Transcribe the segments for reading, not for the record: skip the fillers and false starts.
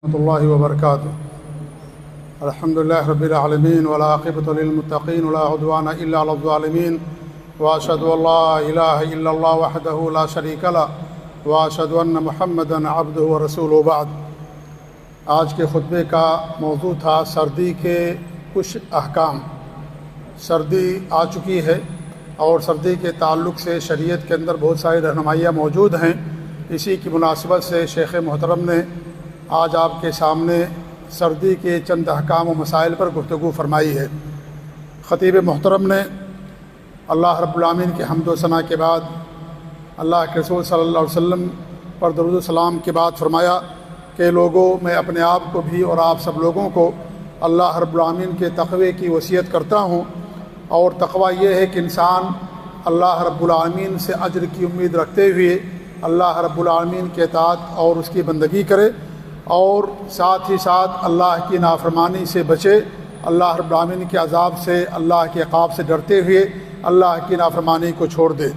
ورحمۃ اللہ وبرکاتہ۔ الحمدللہ رب العالمین والعاقبۃ للمتقین ولا عدوان الا علی الظالمین واشهد ان لا الہ الا اللہ وحدہ لا شریک لہ واشهد ان محمدا عبدہ ورسولہ بعد۔ آج کے خطبے کا موضوع تھا سردی کے کچھ احکام۔ سردی آ چکی ہے اور سردی کے تعلق سے شریعت کے اندر بہت ساری رہنمائیاں موجود ہیں۔ اسی کی مناسبت سے شیخ محترم نے آج آپ کے سامنے سردی کے چند احکام و مسائل پر گفتگو فرمائی ہے۔ خطیب محترم نے اللہ رب العالمین کے حمد و ثنا کے بعد اللہ کے رسول صلی اللہ علیہ وسلم پر درود و سلام کے بعد فرمایا کہ لوگوں، میں اپنے آپ کو بھی اور آپ سب لوگوں کو اللہ رب العالمین کے تقوی کی وصیت کرتا ہوں، اور تقوی یہ ہے کہ انسان اللہ رب العالمین سے اجر کی امید رکھتے ہوئے اللہ رب العالمین کے اطاعت اور اس کی بندگی کرے، اور ساتھ ہی ساتھ اللہ کی نافرمانی سے بچے، اللہ رب العالمین کے عذاب سے، اللہ کے عقاب سے ڈرتے ہوئے اللہ کی نافرمانی کو چھوڑ دے۔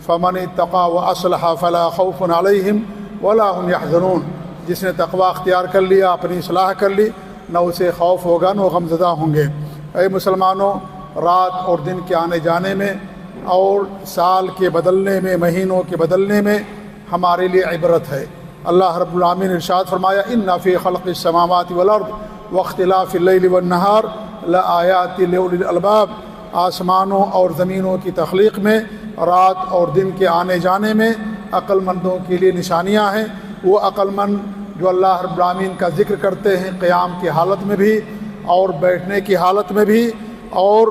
فمن اتقى واصلح فلا خوف علیہم ولا هم يحزنون۔ جس نے تقوی اختیار کر لیا، اپنی اصلاح کر لی، نہ اسے خوف ہوگا نہ غمزدہ ہوں گے۔ اے مسلمانوں، رات اور دن کے آنے جانے میں اور سال کے بدلنے میں، مہینوں کے بدلنے میں ہمارے لیے عبرت ہے۔ اللہ رب العالمین ارشاد فرمایا ان فی خلق السماوات والارض واختلاف اللیل والنہار لآیات لأولی الالباب۔ آسمانوں اور زمینوں کی تخلیق میں، رات اور دن کے آنے جانے میں عقل مندوں کے لیے نشانیاں ہیں۔ وہ عقل مند جو اللہ رب العالمین کا ذکر کرتے ہیں قیام کی حالت میں بھی اور بیٹھنے کی حالت میں بھی، اور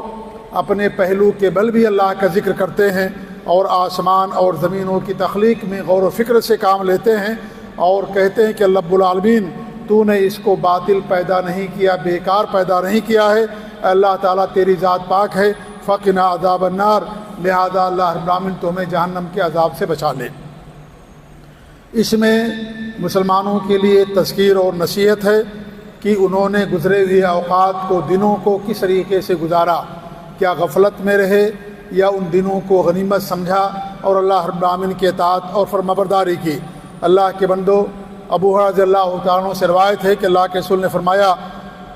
اپنے پہلو کے بل بھی اللہ کا ذکر کرتے ہیں، اور آسمان اور زمینوں کی تخلیق میں غور و فکر سے کام لیتے ہیں، اور کہتے ہیں کہ اللہ رب العالمین تو نے اس کو باطل پیدا نہیں کیا، بیکار پیدا نہیں کیا ہے، اللہ تعالیٰ تیری ذات پاک ہے، فقنا عذاب النار، لہذا اللہ رب العالمین تو ہمیں جہنم کے عذاب سے بچا لے۔ اس میں مسلمانوں کے لیے تذکیر اور نصیحت ہے کہ انہوں نے گزرے ہوئے اوقات کو، دنوں کو کس طریقے سے گزارا، کیا غفلت میں رہے یا ان دنوں کو غنیمت سمجھا اور اللہ رب العالمین کے اطاعت اور فرمانبرداری کی۔ اللہ کے بندو، ابو ہریرہ رضی اللہ تعالیٰ عنہ سے روایت ہے کہ اللہ کے رسول نے فرمایا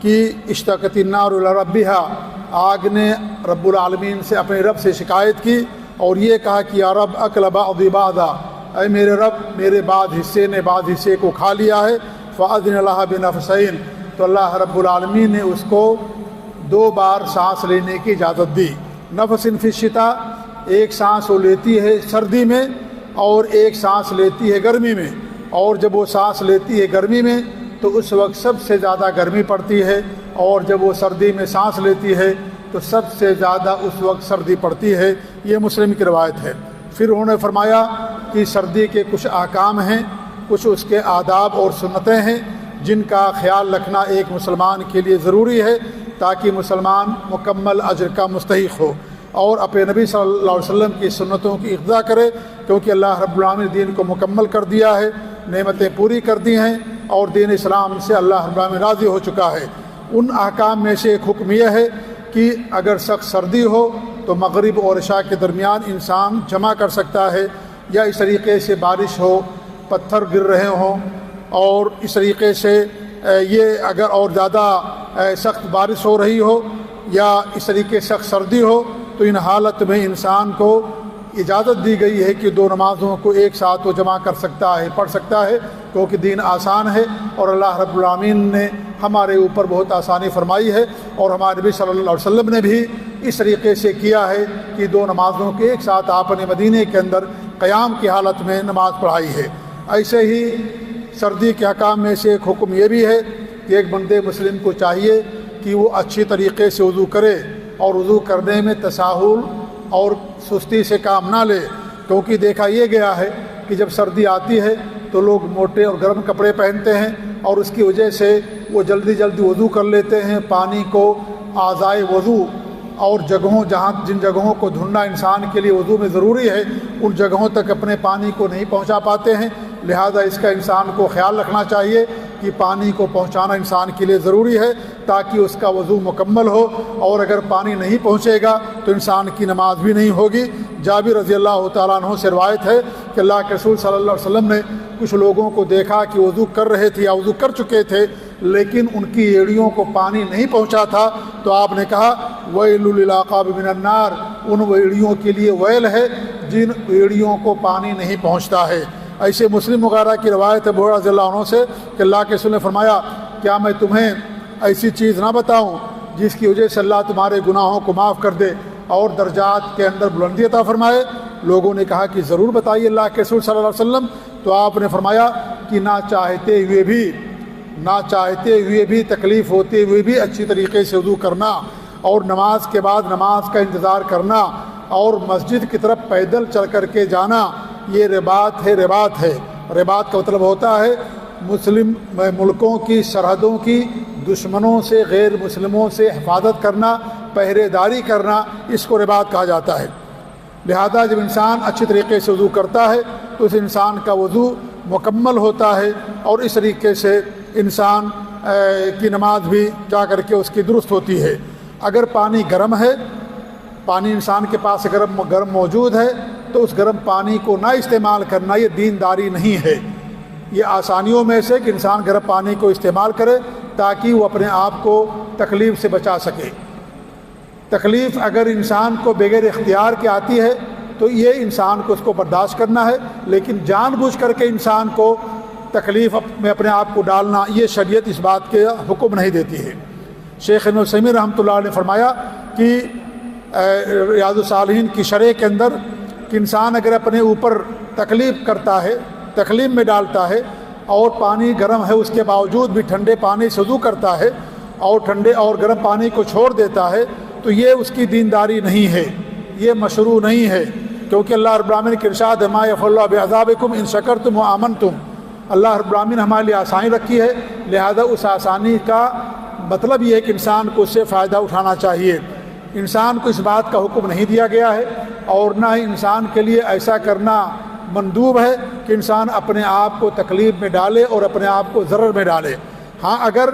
کہ اشتکت النار الی ربھا، آگ نے رب العالمین سے، اپنے رب سے شکایت کی اور یہ کہا کہ یا رب اکل بعضی بعضا، اے میرے رب میرے بعض حصے نے بعض حصے کو کھا لیا ہے۔ فأذن لها بنفسین، تو اللہ رب العالمین نے اس کو 2 بار سانس لینے کی اجازت دی۔ نفس فی الشتاء، ایک سانس وہ لیتی ہے سردی میں اور ایک سانس لیتی ہے گرمی میں، اور جب وہ سانس لیتی ہے گرمی میں تو اس وقت سب سے زیادہ گرمی پڑتی ہے، اور جب وہ سردی میں سانس لیتی ہے تو سب سے زیادہ اس وقت سردی پڑتی ہے۔ یہ مسلم کی روایت ہے۔ پھر انہوں نے فرمایا کہ سردی کے کچھ احکام ہیں، کچھ اس کے آداب اور سنتیں ہیں جن کا خیال رکھنا ایک مسلمان کے لیے ضروری ہے تاکہ مسلمان مکمل اجر کا مستحق ہو اور اپنے نبی صلی اللہ علیہ وسلم کی سنتوں کی اقتداء کرے، کیونکہ اللہ رب العالمین دین کو مکمل کر دیا ہے، نعمتیں پوری کر دی ہیں، اور دین اسلام سے اللہ رب العالمین راضی ہو چکا ہے۔ ان احکام میں سے ایک حکم یہ ہے کہ اگر سخت سردی ہو تو مغرب اور عشاء کے درمیان انسان جمع کر سکتا ہے، یا اس طریقے سے بارش ہو، پتھر گر رہے ہوں، اور اس طریقے سے یہ اگر اور زیادہ سخت بارش ہو رہی ہو یا اس طریقے سخت سردی ہو تو ان حالت میں انسان کو اجازت دی گئی ہے کہ 2 نمازوں کو ایک ساتھ وہ جمع کر سکتا ہے، پڑھ سکتا ہے، کیونکہ دین آسان ہے اور اللہ رب العالمین نے ہمارے اوپر بہت آسانی فرمائی ہے، اور ہمارے نبی صلی اللہ علیہ وسلم نے بھی اس طریقے سے کیا ہے کہ 2 نمازوں کے ایک ساتھ آپ نے مدینے کے اندر قیام کی حالت میں نماز پڑھائی ہے۔ ایسے ہی سردی کے احکام میں سے ایک حکم یہ بھی ہے کہ ایک بندے مسلم کو چاہیے کہ وہ اچھی طریقے سے وضو کرے، اور وضو کرنے میں تساہل اور سستی سے کام نہ لے، کیونکہ دیکھا یہ گیا ہے کہ جب سردی آتی ہے تو لوگ موٹے اور گرم کپڑے پہنتے ہیں، اور اس کی وجہ سے وہ جلدی جلدی وضو کر لیتے ہیں۔ پانی کو اعضائے وضو اور جگہوں جن جگہوں کو دھلنا انسان کے لیے وضو میں ضروری ہے، ان جگہوں تک اپنے پانی کو نہیں پہنچا پاتے ہیں، لہذا اس کا انسان کو خیال رکھنا چاہیے کہ پانی کو پہنچانا انسان کے لیے ضروری ہے تاکہ اس کا وضو مکمل ہو، اور اگر پانی نہیں پہنچے گا تو انسان کی نماز بھی نہیں ہوگی، جابر رضی اللہ تعالیٰ عنہ سے روایت ہے کہ اللہ کے رسول صلی اللہ علیہ وسلم نے کچھ لوگوں کو دیکھا کہ وضو کر رہے تھے یا وضو کر چکے تھے لیکن ان کی ایڑیوں کو پانی نہیں پہنچا تھا، تو آپ نے کہا ویل للعقاب من النار، ان ایڑیوں کے لیے ویل ہے جن ایڑیوں کو پانی نہیں پہنچتا ہے۔ ایسے مسلم وغیرہ کی روایت ہے ابو رضی اللہ عنہ سے کہ اللہ کے رسول نے فرمایا کیا میں تمہیں ایسی چیز نہ بتاؤں جس کی وجہ سے اللہ تمہارے گناہوں کو معاف کر دے اور درجات کے اندر بلندی عطا فرمائے؟ لوگوں نے کہا کہ ضرور بتائیے اللہ کے رسول صلی اللہ علیہ وسلم۔ تو آپ نے فرمایا کہ نہ چاہتے ہوئے بھی تکلیف ہوتے ہوئے بھی اچھی طریقے سے وضو کرنا، اور نماز کے بعد نماز کا انتظار کرنا، اور مسجد کی طرف پیدل چل کر کے جانا، یہ رباط ہے۔ رباط کا مطلب ہوتا ہے مسلم ملکوں کی سرحدوں کی دشمنوں سے، غیر مسلموں سے حفاظت کرنا، پہرے داری کرنا، اس کو رباط کہا جاتا ہے۔ لہذا جب انسان اچھی طریقے سے وضو کرتا ہے تو اس انسان کا وضو مکمل ہوتا ہے، اور اس طریقے سے انسان کی نماز بھی جا کر کے اس کی درست ہوتی ہے۔ اگر پانی گرم ہے، پانی انسان کے پاس گرم موجود ہے، تو اس گرم پانی کو نہ استعمال کرنا یہ دینداری نہیں ہے۔ یہ آسانیوں میں سے کہ انسان گرم پانی کو استعمال کرے تاکہ وہ اپنے آپ کو تکلیف سے بچا سکے۔ تکلیف اگر انسان کو بغیر اختیار کے آتی ہے تو یہ انسان کو اس کو برداشت کرنا ہے، لیکن جان بوجھ کر کے انسان کو تکلیف میں اپنے آپ کو ڈالنا، یہ شریعت اس بات کے حکم نہیں دیتی ہے۔ شیخ ابن عثیمین رحمۃ اللہ علیہ نے فرمایا کہ ریاض الصالحین کی شرح کے اندر کہ انسان اگر اپنے اوپر تکلیف کرتا ہے، تکلیف میں ڈالتا ہے، اور پانی گرم ہے اس کے باوجود بھی ٹھنڈے پانی سے وضو کرتا ہے اور ٹھنڈے اور گرم پانی کو چھوڑ دیتا ہے، تو یہ اس کی دینداری نہیں ہے، یہ مشروع نہیں ہے، کیونکہ اللہ رب العالمین کے ارشاد ہے ما یفعل اللہ بعذابکم ان شکرتم وآمنتم۔ اللہ رب العالمین ہمارے لیے آسانی رکھی ہے، لہذا اس آسانی کا مطلب یہ ہے کہ انسان کو اس سے فائدہ اٹھانا چاہیے۔ انسان کو اس بات کا حکم نہیں دیا گیا ہے، اور نہ ہی انسان کے لیے ایسا کرنا مندوب ہے کہ انسان اپنے آپ کو تکلیف میں ڈالے اور اپنے آپ کو ضرر میں ڈالے۔ ہاں اگر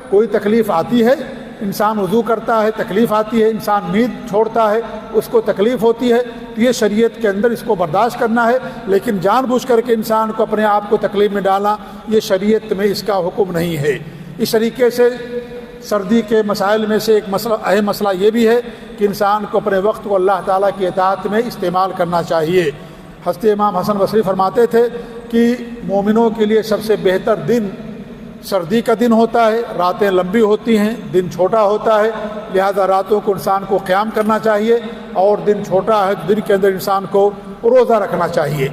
کوئی تکلیف آتی ہے، انسان وضو کرتا ہے تکلیف آتی ہے، انسان نیند چھوڑتا ہے اس کو تکلیف ہوتی ہے، تو یہ شریعت کے اندر اس کو برداشت کرنا ہے، لیکن جان بوجھ کر کے انسان کو اپنے آپ کو تکلیف میں ڈالنا یہ شریعت میں اس کا حکم نہیں ہے۔ اس طریقے سے سردی کے مسائل میں سے ایک مسئلہ، اہم مسئلہ یہ بھی ہے کہ انسان کو اپنے وقت کو اللہ تعالیٰ کی اطاعت میں استعمال کرنا چاہیے۔ حضرت امام حسن بصری فرماتے تھے کہ مومنوں کے لیے سب سے بہتر دن سردی کا دن ہوتا ہے، راتیں لمبی ہوتی ہیں، دن چھوٹا ہوتا ہے، لہذا راتوں کو انسان کو قیام کرنا چاہیے، اور دن چھوٹا ہے تو دن کے اندر انسان کو روزہ رکھنا چاہیے۔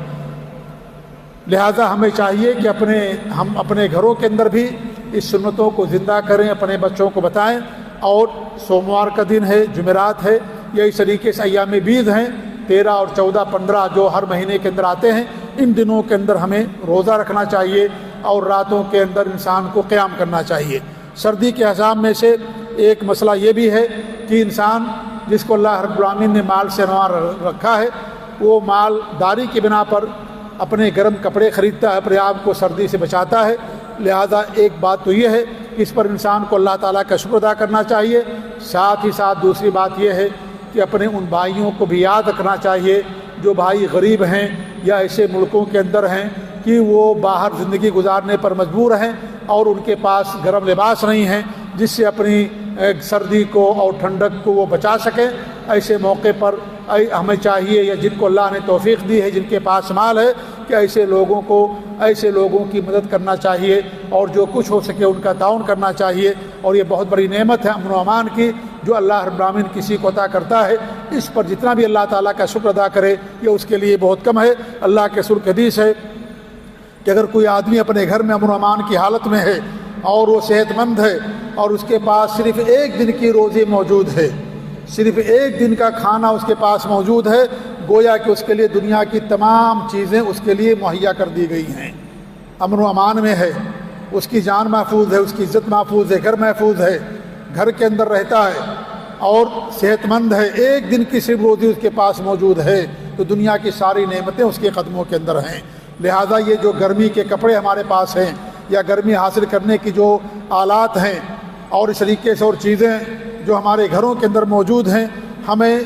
لہذا ہمیں چاہیے کہ ہم اپنے گھروں کے اندر بھی اس سنتوں کو زندہ کریں، اپنے بچوں کو بتائیں، اور سوموار کا دن ہے، جمعرات ہے، یا اس طریقے سے ایام بیض ہیں 13 اور 14 15 جو ہر مہینے کے اندر آتے ہیں، ان دنوں کے اندر ہمیں روزہ رکھنا چاہیے اور راتوں کے اندر انسان کو قیام کرنا چاہیے۔ سردی کے حساب میں سے ایک مسئلہ یہ بھی ہے کہ انسان جس کو اللہ رب العالمین نے مال سے نوار رکھا ہے، وہ مال داری کی بنا پر اپنے گرم کپڑے خریدتا ہے، اپنے آپ کو سردی سے بچاتا ہے۔ لہذا ایک بات تو یہ ہے کہ اس پر انسان کو اللہ تعالیٰ کا شکر ادا کرنا چاہیے، ساتھ ہی ساتھ دوسری بات یہ ہے کہ اپنے ان بھائیوں کو بھی یاد رکھنا چاہیے جو بھائی غریب ہیں یا ایسے ملکوں کے اندر ہیں کہ وہ باہر زندگی گزارنے پر مجبور ہیں اور ان کے پاس گرم لباس نہیں ہیں جس سے اپنی سردی کو اور ٹھنڈک کو وہ بچا سکیں۔ ایسے موقع پر ہمیں چاہیے، یا جن کو اللہ نے توفیق دی ہے، جن کے پاس مال ہے، کہ ایسے لوگوں کی مدد کرنا چاہیے، اور جو کچھ ہو سکے ان کا تعاون کرنا چاہیے۔ اور یہ بہت بڑی نعمت ہے امن و امان کی جو اللہ رب العالمین کسی کو عطا کرتا ہے، اس پر جتنا بھی اللہ تعالیٰ کا شکر ادا کرے یہ اس کے لیے بہت کم ہے۔ اللہ کے رسول کی حدیث ہے کہ اگر کوئی آدمی اپنے گھر میں امن و امان کی حالت میں ہے اور وہ صحت مند ہے اور اس کے پاس صرف ایک دن کی روزی موجود ہے، صرف ایک دن کا کھانا اس کے پاس موجود ہے، گویا کہ اس کے لیے دنیا کی تمام چیزیں اس کے لیے مہیا کر دی گئی ہیں، امن و امان میں ہے، اس کی جان محفوظ ہے، اس کی عزت محفوظ ہے، گھر محفوظ ہے، گھر کے اندر رہتا ہے اور صحت مند ہے، ایک دن کی صرف روزی اس کے پاس موجود ہے، تو دنیا کی ساری نعمتیں اس کے قدموں کے اندر ہیں۔ لہذا یہ جو گرمی کے کپڑے ہمارے پاس ہیں یا گرمی حاصل کرنے کی جو آلات ہیں اور اس طریقے سے اور چیزیں جو ہمارے گھروں کے اندر موجود ہیں، ہمیں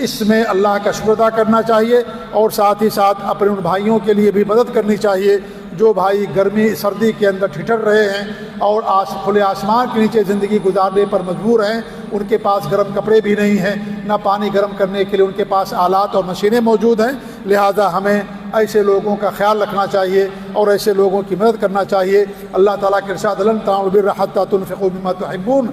اس میں اللہ کا شکر ادا کرنا چاہیے، اور ساتھ ہی ساتھ اپنے ان بھائیوں کے لیے بھی مدد کرنی چاہیے جو بھائی گرمی سردی کے اندر ٹھٹر رہے ہیں اور کھلے آسمان کے نیچے زندگی گزارنے پر مجبور ہیں، ان کے پاس گرم کپڑے بھی نہیں ہیں، نہ پانی گرم کرنے کے لیے ان کے پاس آلات اور مشینیں موجود ہیں۔ لہٰذا ہمیں ایسے لوگوں کا خیال رکھنا چاہیے اور ایسے لوگوں کی مدد کرنا چاہیے۔ اللہ تعالیٰ کے ارشاد لن تنالوا البر حتیٰ تنفقوا مما تحبون،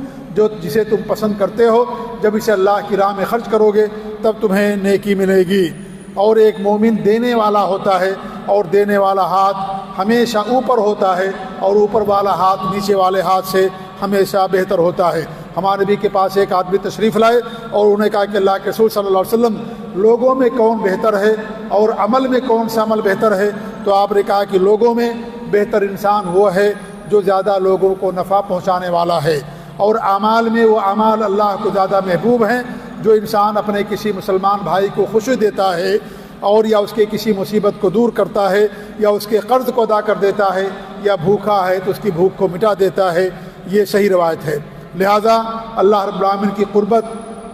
جسے تم پسند کرتے ہو جب اسے اللہ کی راہ میں خرچ کرو گے تب تمہیں نیکی ملے گی۔ اور ایک مومن دینے والا ہوتا ہے، اور دینے والا ہاتھ ہمیشہ اوپر ہوتا ہے، اور اوپر والا ہاتھ نیچے والے ہاتھ سے ہمیشہ بہتر ہوتا ہے۔ ہمارے نبی کے پاس ایک آدمی تشریف لائے اور انہوں نے کہا کہ اللہ کے رسول صلی اللہ علیہ وسلم، لوگوں میں کون بہتر ہے اور عمل میں کون سا عمل بہتر ہے؟ تو آپ نے کہا کہ لوگوں میں بہتر انسان وہ ہے جو زیادہ لوگوں کو نفع پہنچانے والا ہے، اور اعمال میں وہ اعمال اللہ کو زیادہ محبوب ہیں جو انسان اپنے کسی مسلمان بھائی کو خوشی دیتا ہے، اور یا اس کے کسی مصیبت کو دور کرتا ہے، یا اس کے قرض کو ادا کر دیتا ہے، یا بھوکا ہے تو اس کی بھوک کو مٹا دیتا ہے۔ یہ صحیح روایت ہے۔ لہذا اللہ رب العالمین کی قربت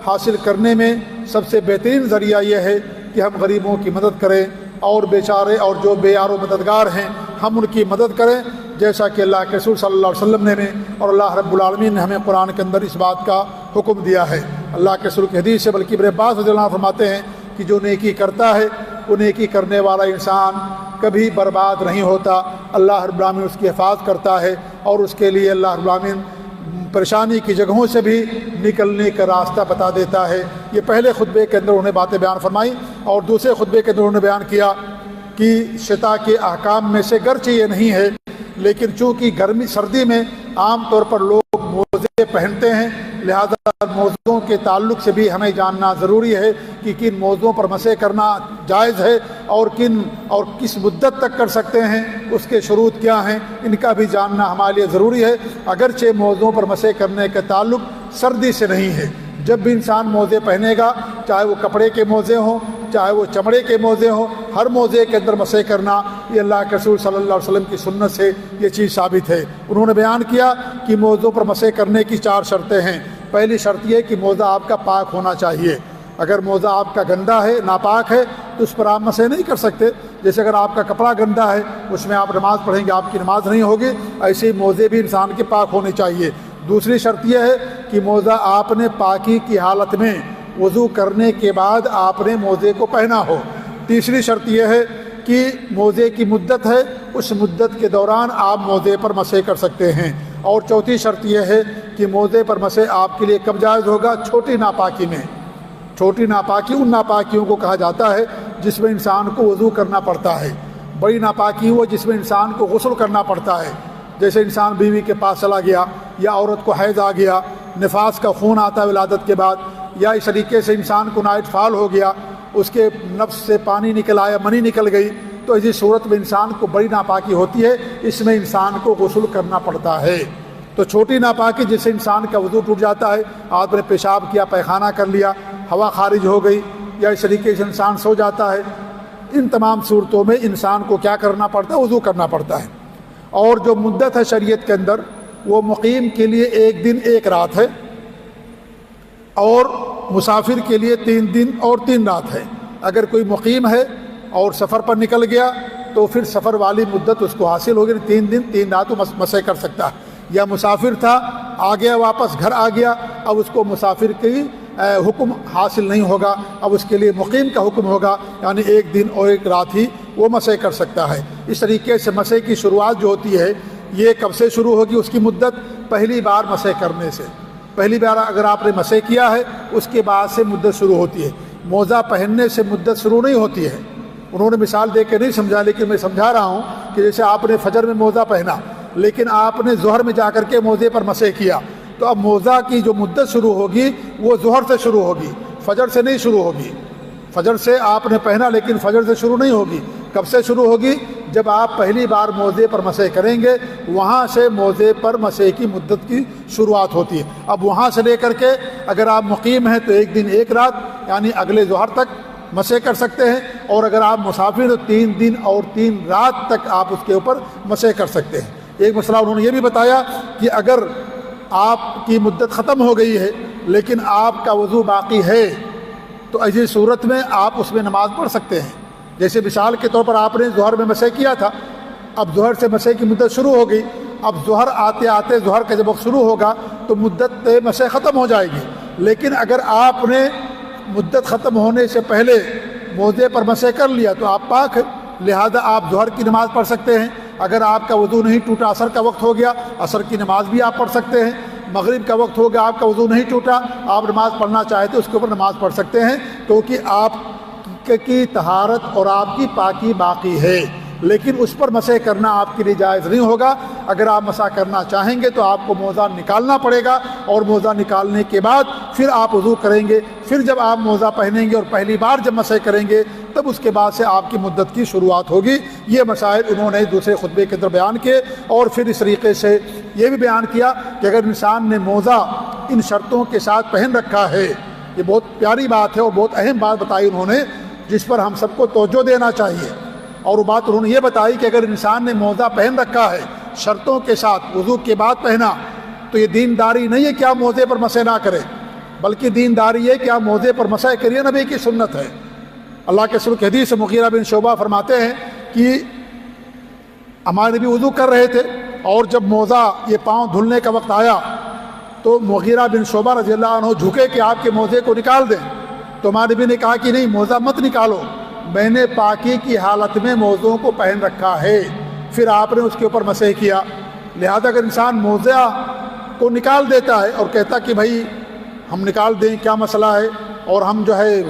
حاصل کرنے میں سب سے بہترین ذریعہ یہ ہے کہ ہم غریبوں کی مدد کریں، اور بیچارے اور جو بے یار و مددگار ہیں ہم ان کی مدد کریں، جیسا کہ اللہ کے رسول صلی اللہ علیہ وسلم نے اور اللہ رب العالمین نے ہمیں قرآن کے اندر اس بات کا حکم دیا ہے۔ اللہ کے رسول کی حدیث سے بلکہ ابن عباس رضی اللہ عنہ فرماتے ہیں کہ جو نیکی کرتا ہے وہ نیکی کرنے والا انسان کبھی برباد نہیں ہوتا، اللہ رب العالمین اس کی حفاظت کرتا ہے، اور اس کے لیے اللہ رب العالمین پریشانی کی جگہوں سے بھی نکلنے کا راستہ بتا دیتا ہے۔ یہ پہلے خطبے کے اندر انہوں نے باتیں بیان فرمائی، اور دوسرے خطبے کے اندر انہوں نے بیان کیا کہ شتا کے احکام میں سے گرچہ یہ نہیں ہے، لیکن چونکہ گرمی سردی میں عام طور پر لوگ موزے پہنتے ہیں، لہذا موزوں کے تعلق سے بھی ہمیں جاننا ضروری ہے کہ کن موزوں پر مسح کرنا جائز ہے، اور کس مدت تک کر سکتے ہیں، اس کے شروط کیا ہیں، ان کا بھی جاننا ہمارے لیے ضروری ہے۔ اگرچہ موزوں پر مسح کرنے کا تعلق سردی سے نہیں ہے، جب بھی انسان موزے پہنے گا، چاہے وہ کپڑے کے موزے ہوں چاہے وہ چمڑے کے موزے ہوں، ہر موزے کے اندر مسح کرنا یہ اللہ کے رسول صلی اللہ علیہ وسلم کی سنت سے یہ چیز ثابت ہے۔ انہوں نے بیان کیا کہ موزوں پر مسح کرنے کی 4 شرطیں ہیں۔ پہلی شرط یہ کہ موزہ آپ کا پاک ہونا چاہیے۔ اگر موزہ آپ کا گندا ہے، ناپاک ہے، تو اس پر آپ مسح نہیں کر سکتے۔ جیسے اگر آپ کا کپڑا گندا ہے، اس میں آپ نماز پڑھیں گے، آپ کی نماز نہیں ہوگی، ایسے ہی موزے بھی انسان کے پاک ہونے چاہیے۔ دوسری شرط یہ ہے کہ موزہ آپ نے پاکی کی حالت میں وضو کرنے کے بعد آپ نے موزے کو پہنا ہو۔ تیسری شرط یہ ہے کہ موزے کی مدت ہے، اس مدت کے دوران آپ موزے پر مسح کر سکتے ہیں۔ اور چوتھی شرط یہ ہے کہ موزے پر مسح آپ کے لیے کب جائز ہوگا؟ چھوٹی ناپاکی میں۔ چھوٹی ناپاکی ان ناپاکیوں کو کہا جاتا ہے جس میں انسان کو وضو کرنا پڑتا ہے۔ بڑی ناپاکی وہ جس میں انسان کو غسل کرنا پڑتا ہے، جیسے انسان بیوی کے پاس چلا گیا، یا عورت کو حیض آ گیا، نفاس کا خون آتا ہے ولادت کے بعد، یا اس طریقے سے انسان کو نائٹ فال ہو گیا، اس کے نفس سے پانی نکل آیا، منی نکل گئی، تو اسی صورت میں انسان کو بڑی ناپاکی ہوتی ہے، اس میں انسان کو غسل کرنا پڑتا ہے۔ تو چھوٹی ناپاکی جس سے انسان کا وضو ٹوٹ جاتا ہے، آپ نے پیشاب کیا، پیخانہ کر لیا، ہوا خارج ہو گئی، یا اس طریقے سے انسان سو جاتا ہے، ان تمام صورتوں میں انسان کو کیا کرنا پڑتا ہے؟ وضو کرنا پڑتا ہے۔ اور جو مدت ہے شریعت کے اندر وہ مقیم کے لیے 1 دن 1 رات ہے، اور مسافر کے لیے 3 دن اور 3 رات ہے۔ اگر کوئی مقیم ہے اور سفر پر نکل گیا تو پھر سفر والی مدت اس کو حاصل ہوگی، 3 دن 3 رات وہ مسح کر سکتا ہے۔ یا مسافر تھا، آ گیا واپس گھر آ گیا، اب اس کو مسافر کی حکم حاصل نہیں ہوگا، اب اس کے لیے مقیم کا حکم ہوگا، یعنی 1 دن اور 1 رات ہی وہ مسح کر سکتا ہے۔ اس طریقے سے مسح کی شروعات جو ہوتی ہے یہ کب سے شروع ہوگی؟ اس کی مدت پہلی بار مسح کرنے سے۔ پہلی بار اگر آپ نے مسح کیا ہے اس کے بعد سے مدت شروع ہوتی ہے۔ موزہ پہننے سے مدت شروع نہیں ہوتی ہے۔ انہوں نے مثال دے کے نہیں سمجھا، لیکن میں سمجھا رہا ہوں کہ جیسے آپ نے فجر میں موزہ پہنا، لیکن آپ نے ظہر میں جا کر کے موزے پر مسح کیا، تو اب موزہ کی جو مدت شروع ہوگی وہ ظہر سے شروع ہوگی، فجر سے نہیں شروع ہوگی۔ فجر سے آپ نے پہنا لیکن فجر سے شروع نہیں ہوگی۔ کب سے شروع ہوگی؟ جب آپ پہلی بار موزے پر مسح کریں گے، وہاں سے موزے پر مسح کی مدت کی شروعات ہوتی ہے۔ اب وہاں سے لے کر کے اگر آپ مقیم ہیں تو 1 دن 1 رات یعنی اگلے ظہر تک مسح کر سکتے ہیں، اور اگر آپ مسافر تو 3 دن اور 3 رات تک آپ اس کے اوپر مسح کر سکتے ہیں۔ ایک مسئلہ انہوں نے یہ بھی بتایا کہ اگر آپ کی مدت ختم ہو گئی ہے لیکن آپ کا وضو باقی ہے تو ایسی صورت میں آپ اس میں نماز پڑھ سکتے ہیں. جیسے مثال کے طور پر آپ نے ظہر میں مسح کیا تھا، اب ظہر سے مسح کی مدت شروع ہو گئی، اب ظہر آتے آتے ظہر کا جب وقت شروع ہوگا تو مدت مسح ختم ہو جائے گی. لیکن اگر آپ نے مدت ختم ہونے سے پہلے موضع پر مسح کر لیا تو آپ پاک، لہذا آپ ظہر کی نماز پڑھ سکتے ہیں. اگر آپ کا وضو نہیں ٹوٹا، عصر کا وقت ہو گیا، عصر کی نماز بھی آپ پڑھ سکتے ہیں. مغرب کا وقت ہو گیا، آپ کا وضو نہیں ٹوٹا، آپ نماز پڑھنا چاہتے اس کے اوپر نماز پڑھ سکتے ہیں، کیونکہ آپ کی طہارت اور آپ کی پاکی باقی ہے. لیکن اس پر مسح کرنا آپ کے لیے جائز نہیں ہوگا. اگر آپ مسح کرنا چاہیں گے تو آپ کو موزہ نکالنا پڑے گا، اور موزہ نکالنے کے بعد پھر آپ وضو کریں گے. پھر جب آپ موزہ پہنیں گے اور پہلی بار جب مسح کریں گے تب اس کے بعد سے آپ کی مدت کی شروعات ہوگی. یہ مسائل انہوں نے دوسرے خطبے کے اندر بیان کیے. اور پھر اس طریقے سے یہ بھی بیان کیا کہ اگر انسان نے موزہ ان شرطوں کے ساتھ پہن رکھا ہے، یہ بہت پیاری بات ہے اور بہت اہم بات بتائی انہوں نے، جس پر ہم سب کو توجہ دینا چاہیے. اور وہ بات انہوں نے یہ بتائی کہ اگر انسان نے موزہ پہن رکھا ہے شرطوں کے ساتھ، وضو کے بعد پہنا، تو یہ دینداری نہیں ہے کہ آپ موزے پر مسح نہ کریں، بلکہ دینداری ہے کہ آپ موزے پر مسح کریے، نبی کی سنت ہے. اللہ کے رسول کی حدیث سے مغیرہ بن شعبہ فرماتے ہیں کہ ہمارے نبی وضو کر رہے تھے، اور جب موزہ یہ پاؤں دھلنے کا وقت آیا تو مغیرہ بن شعبہ رضی اللہ عنہ جھکے کہ آپ کے موزے کو نکال دیں. تو ہمارے نبی نے کہا کہ نہیں، موزہ مت نکالو، میں نے پاکی کی حالت میں موزوں کو پہن رکھا ہے. پھر آپ نے اس کے اوپر مسح کیا. لہذا اگر انسان موزہ کو نکال دیتا ہے اور کہتا کہ بھائی ہم نکال دیں، کیا مسئلہ ہے، اور ہم جو ہے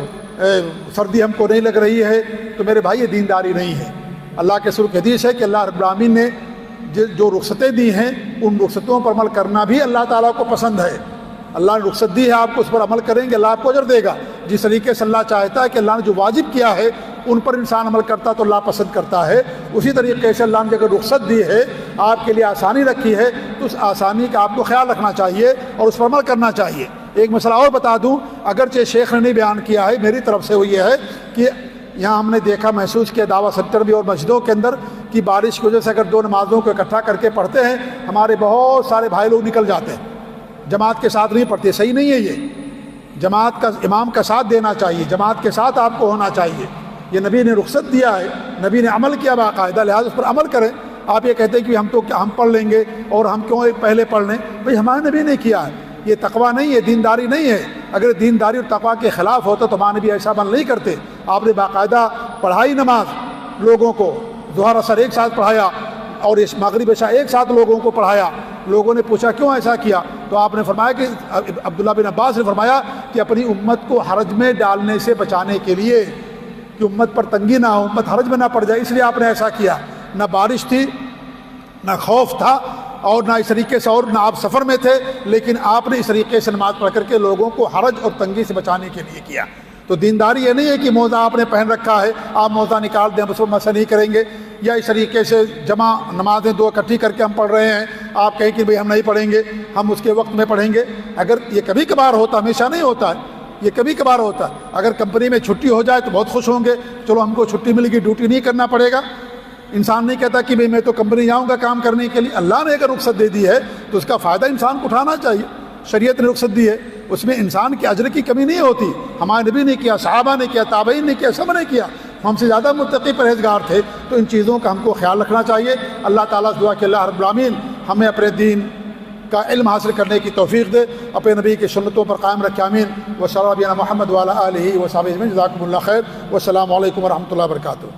سردی ہم کو نہیں لگ رہی ہے، تو میرے بھائی یہ دینداری نہیں ہے. اللہ کے رسول کی حدیث ہے کہ اللہ رب العالمین نے جو رخصتیں دی ہیں ان رخصتوں پر عمل کرنا بھی اللہ تعالیٰ کو پسند ہے. اللہ نے رخصت دی ہے، آپ کو اس پر عمل کریں گے اللہ آپ کو اجر دے گا. جس طریقے سے اللہ چاہتا ہے کہ اللہ نے جو واجب کیا ہے ان پر انسان عمل کرتا تو اللہ پسند کرتا ہے، اسی طریقے سے اللہ نے اگر رخصت دی ہے، آپ کے لیے آسانی رکھی ہے، تو اس آسانی کا آپ کو خیال رکھنا چاہیے اور اس پر عمل کرنا چاہیے. ایک مسئلہ اور بتا دوں، اگرچہ شیخ نے نہیں بیان کیا ہے، میری طرف سے وہ یہ ہے کہ یہاں ہم نے دیکھا محسوس کیا دعویٰ سینٹر بھی اور مسجدوں کے اندر کہ بارش کی وجہ سے اگر دو نمازوں کو اکٹھا کر کے پڑھتے ہیں، ہمارے بہت سارے بھائی لوگ نکل جاتے ہیں، جماعت کے ساتھ نہیں پڑھتے. صحیح نہیں ہے، یہ جماعت کا امام کا ساتھ دینا چاہیے، جماعت کے ساتھ آپ کو ہونا چاہیے. یہ نبی نے رخصت دیا ہے، نبی نے عمل کیا باقاعدہ، لہٰذا اس پر عمل کریں. آپ یہ کہتے ہیں کہ ہم پڑھ لیں گے اور ہم کیوں پہلے پڑھ لیں، بھائی ہمارے نبی نے کیا ہے. یہ تقویٰ نہیں ہے، دینداری نہیں ہے. اگر دینداری اور تقویٰ کے خلاف ہوتا تو ہمارے نبی ایسا عمل نہیں کرتے. آپ نے باقاعدہ پڑھائی نماز لوگوں کو، ظہر عصر ایک ساتھ پڑھایا اور مغرب عشاء ایک ساتھ لوگوں کو پڑھایا. لوگوں نے پوچھا کیوں ایسا کیا، تو آپ نے فرمایا کہ عبداللہ بن عباس نے فرمایا کہ اپنی امت کو حرج میں ڈالنے سے بچانے کے لیے، کہ امت پر تنگی نہ ہو، امت حرج میں نہ پڑ جائے، اس لیے آپ نے ایسا کیا. نہ بارش تھی، نہ خوف تھا، اور نہ اس طریقے سے، اور نہ آپ سفر میں تھے، لیکن آپ نے اس طریقے سے نماز پڑھ کر کے لوگوں کو حرج اور تنگی سے بچانے کے لیے کیا. تو دینداری یہ نہیں ہے کہ موزہ آپ نے پہن رکھا ہے آپ موزہ نکال دیں، اس پر مسح نہیں کریں گے، یا اس طریقے سے جمع نمازیں دو اکٹھی کر کے ہم پڑھ رہے ہیں، آپ کہیں کہ بھئی ہم نہیں پڑھیں گے، ہم اس کے وقت میں پڑھیں گے. اگر یہ کبھی کبھار ہوتا، ہمیشہ نہیں ہوتا ہے، یہ کبھی کبھار ہوتا ہے. اگر کمپنی میں چھٹی ہو جائے تو بہت خوش ہوں گے، چلو ہم کو چھٹی ملے گی، ڈیوٹی نہیں کرنا پڑے گا. انسان نہیں کہتا کہ بھئی میں تو کمپنی جاؤں گا کام کرنے کے لیے. اللہ نے اگر رخصت دے دی ہے تو اس کا فائدہ انسان کو اٹھانا چاہیے. شریعت نے رخصت دی ہے، اس میں انسان کے اجر کی کمی نہیں ہوتی. ہمارے نبی نے کیا، صحابہ نے کیا، تابعین نے کیا، سب نے کیا. ہم سے زیادہ متقی پرہیزگار تھے. تو ان چیزوں کا ہم کو خیال رکھنا چاہیے. اللہ تعالیٰ سے دعا کہ اللہ رب العالمین ہمیں اپنے دین کا علم حاصل کرنے کی توفیق دے، اپنے نبی کی سنتوں پر قائم رکھے. آمین. و صلی اللہ علیہ محمد وعلی آلہ و صحبہ اجمعین. جزاکم اللہ خیر. والسلام علیکم ورحمۃ اللہ وبرکاتہ.